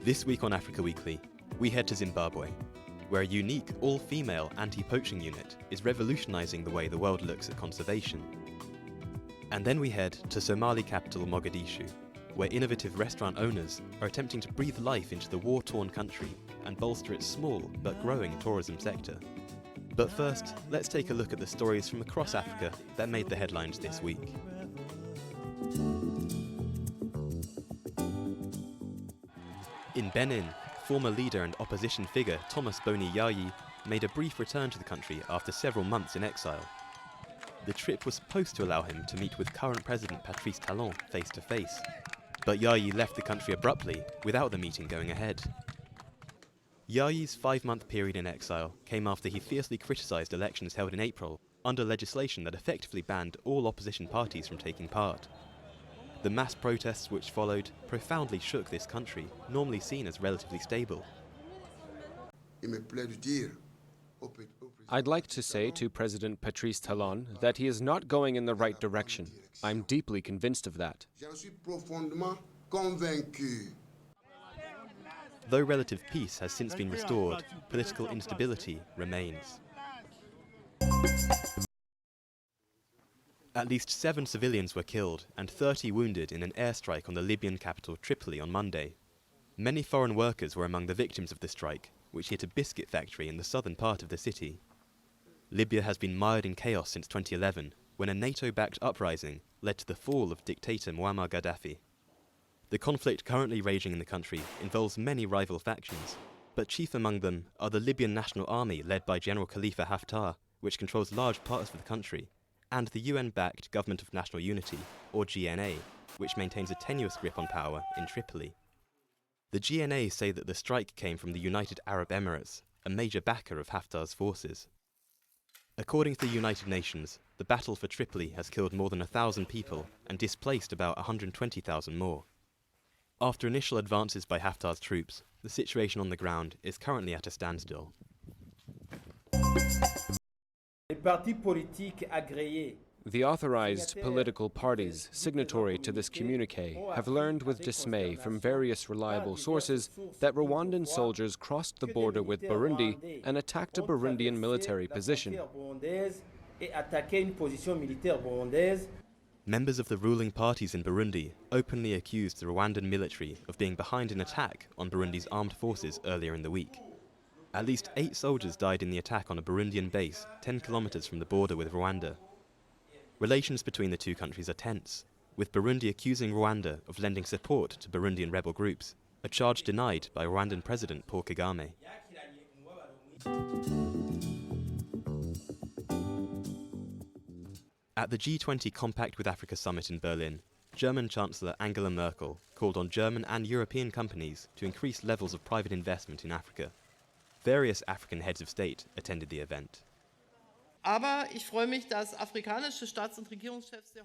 This week on Africa Weekly, we head to Zimbabwe, where a unique all-female anti-poaching unit is revolutionising the way the world looks at conservation. And then we head to Somali capital Mogadishu, where innovative restaurant owners are attempting to breathe life into the war-torn country and bolster its small but growing tourism sector. But first, let's take a look at the stories from across Africa that made the headlines this week. In Benin, former leader and opposition figure Thomas Boni Yayi made a brief return to the country after several months in exile. The trip was supposed to allow him to meet with current President Patrice Talon face to face, but Yayi left the country abruptly without the meeting going ahead. Yayi's 5-month period in exile came after he fiercely criticised elections held in April under legislation that effectively banned all opposition parties from taking part. The mass protests which followed profoundly shook this country, normally seen as relatively stable. I'd like to say to President Patrice Talon that he is not going in the right direction. I'm deeply convinced of that. Though relative peace has since been restored, political instability remains. At least 7 civilians were killed and 30 wounded in an airstrike on the Libyan capital Tripoli on Monday. Many foreign workers were among the victims of the strike, which hit a biscuit factory in the southern part of the city. Libya has been mired in chaos since 2011, when a NATO-backed uprising led to the fall of dictator Muammar Gaddafi. The conflict currently raging in the country involves many rival factions, but chief among them are the Libyan National Army led by General Khalifa Haftar, which controls large parts of the country, and the UN-backed Government of National Unity, or GNA, which maintains a tenuous grip on power in Tripoli. The GNA say that the strike came from the United Arab Emirates, a major backer of Haftar's forces. According to the United Nations, the battle for Tripoli has killed more than 1,000 people and displaced about 120,000 more. After initial advances by Haftar's troops, the situation on the ground is currently at a standstill. The authorized political parties signatory to this communique have learned with dismay from various reliable sources that Rwandan soldiers crossed the border with Burundi and attacked a Burundian military position. Members of the ruling parties in Burundi openly accused the Rwandan military of being behind an attack on Burundi's armed forces earlier in the week. At least 8 soldiers died in the attack on a Burundian base 10 kilometers from the border with Rwanda. Relations between the two countries are tense, with Burundi accusing Rwanda of lending support to Burundian rebel groups, a charge denied by Rwandan President Paul Kagame. At the G20 Compact with Africa summit in Berlin, German Chancellor Angela Merkel called on German and European companies to increase levels of private investment in Africa. Various African heads of state attended the event. I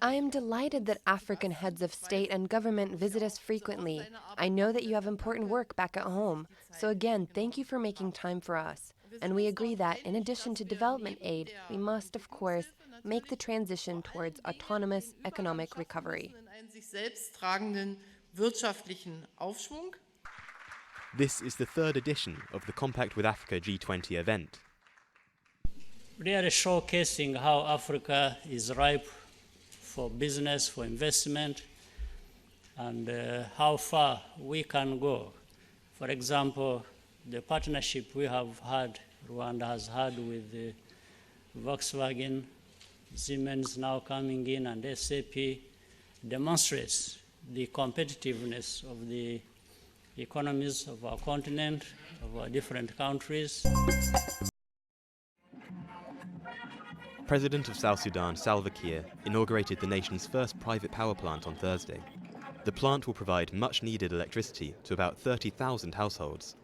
am delighted that African heads of state and government visit us frequently. I know that you have important work back at home. So again, thank you for making time for us. And we agree that, in addition to development aid, we must, of course, make the transition towards autonomous economic recovery. This is the 3rd edition of the Compact with Africa G20 event. Really showcasing how Africa is ripe for business, for investment, and how far we can go. For example, the partnership we have had, Rwanda has had with Volkswagen, Siemens now coming in, and SAP, demonstrates the competitiveness of the economies of our continent, of our different countries. President of South Sudan, Salva Kiir, inaugurated the nation's first private power plant on Thursday. The plant will provide much-needed electricity to about 30,000 households.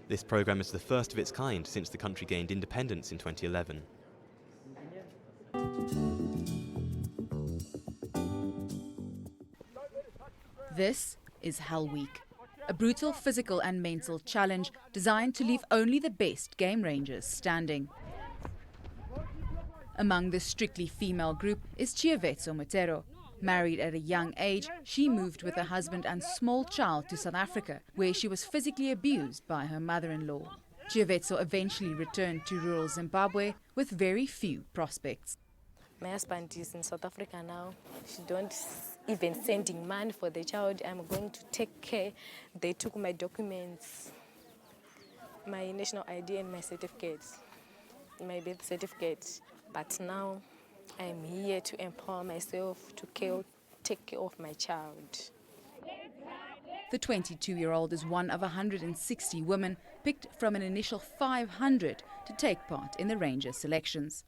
This program is the first of its kind since the country gained independence in 2011. This is Hell Week, a brutal physical and mental challenge designed to leave only the best game rangers standing. Among the strictly female group is Chiavetso Motero, Married at a young age, she moved with her husband and small child to South Africa, where she was physically abused by her mother-in-law. Chiavetso eventually returned to rural Zimbabwe with very few prospects. My husband is in South Africa now. She don't even sending money for the child. I'm going to take care. They took my documents, my national ID and my certificates, my birth certificate. But now I'm here to empower myself to take care of my child. The 22-year-old is one of 160 women picked from an initial 500 to take part in the ranger selections.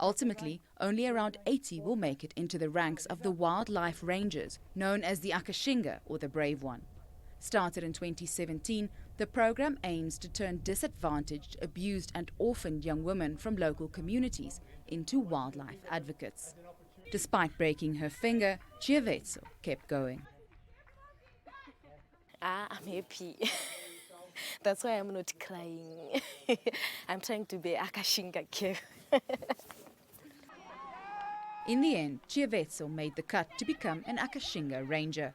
Ultimately, only around 80 will make it into the ranks of the wildlife rangers, known as the Akashinga or the Brave One. Started in 2017, the program aims to turn disadvantaged, abused and orphaned young women from local communities into wildlife advocates. Despite breaking her finger, Chiavetso kept going. I'm happy. That's why I'm not crying. I'm trying to be Akashinga care. In the end, Chiavetso made the cut to become an Akashinga Ranger.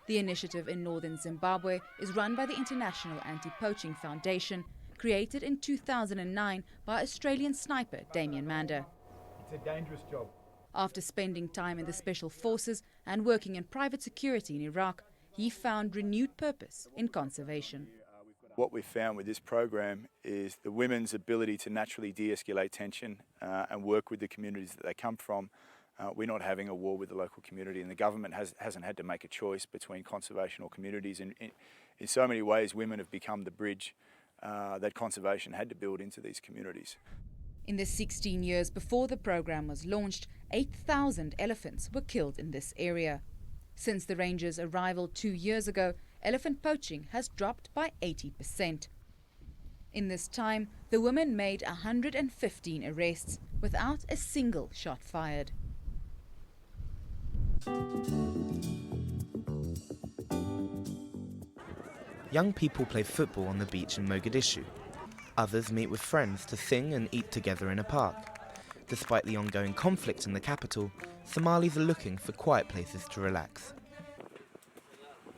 The initiative in northern Zimbabwe is run by the International Anti-Poaching Foundation, created in 2009 by Australian sniper Damien Mander. It's a dangerous job. After spending time in the Special Forces and working in private security in Iraq, he found renewed purpose in conservation. What we've found with this program is the women's ability to naturally de-escalate tension and work with the communities that they come from. We're not having a war with the local community, and the government hasn't had to make a choice between conservation or communities. And in so many ways, women have become the bridge that conservation had to build into these communities. In the 16 years before the program was launched, 8,000 elephants were killed in this area. Since the rangers' arrival 2 years ago, elephant poaching has dropped by 80%. In this time, the women made 115 arrests without a single shot fired. Young people play football on the beach in Mogadishu. Others meet with friends to sing and eat together in a park. Despite the ongoing conflict in the capital, Somalis are looking for quiet places to relax.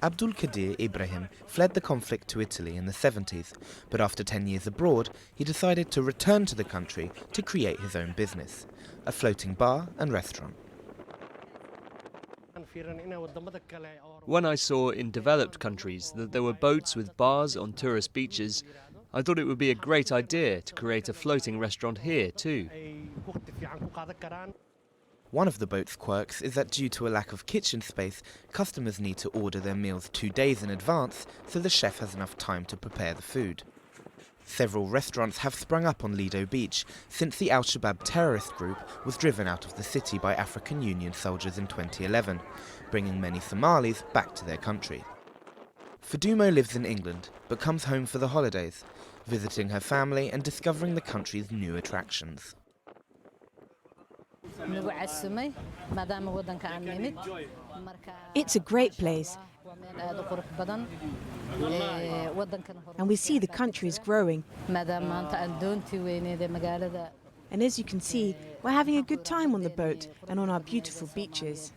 Abdul Qadir Ibrahim fled the conflict to Italy in the 70s, but after 10 years abroad, he decided to return to the country to create his own business, a floating bar and restaurant. When I saw in developed countries that there were boats with bars on tourist beaches, I thought it would be a great idea to create a floating restaurant here too. One of the boat's quirks is that due to a lack of kitchen space, customers need to order their meals 2 days in advance so the chef has enough time to prepare the food. Several restaurants have sprung up on Lido Beach since the Al-Shabaab terrorist group was driven out of the city by African Union soldiers in 2011, bringing many Somalis back to their country. Fadumo lives in England, but comes home for the holidays, visiting her family and discovering the country's new attractions. It's a great place, and we see the country is growing. And as you can see, we're having a good time on the boat and on our beautiful beaches.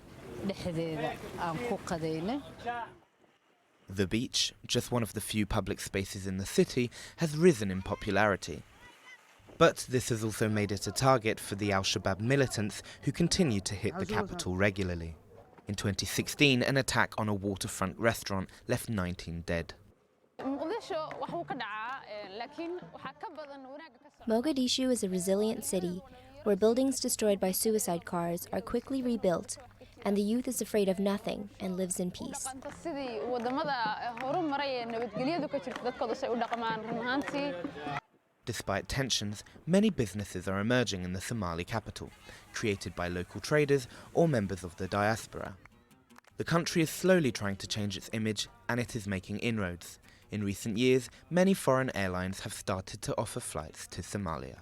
The beach, just one of the few public spaces in the city, has risen in popularity. But this has also made it a target for the Al-Shabaab militants who continue to hit the capital regularly. In 2016, an attack on a waterfront restaurant left 19 dead. Mogadishu is a resilient city where buildings destroyed by suicide cars are quickly rebuilt, and the youth is afraid of nothing and lives in peace. Despite tensions, many businesses are emerging in the Somali capital, created by local traders or members of the diaspora. The country is slowly trying to change its image, and it is making inroads. In recent years, many foreign airlines have started to offer flights to Somalia.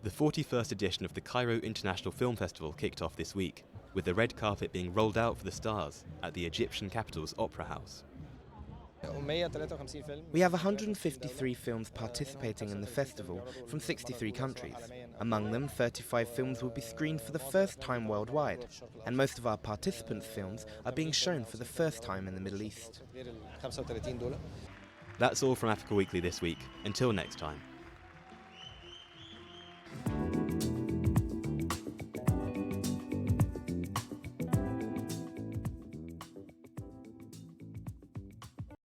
The 41st edition of the Cairo International Film Festival kicked off this week, with the red carpet being rolled out for the stars at the Egyptian capital's Opera House. We have 153 films participating in the festival from 63 countries. Among them, 35 films will be screened for the first time worldwide, and most of our participants' films are being shown for the first time in the Middle East. That's all from Africa Weekly this week. Until next time.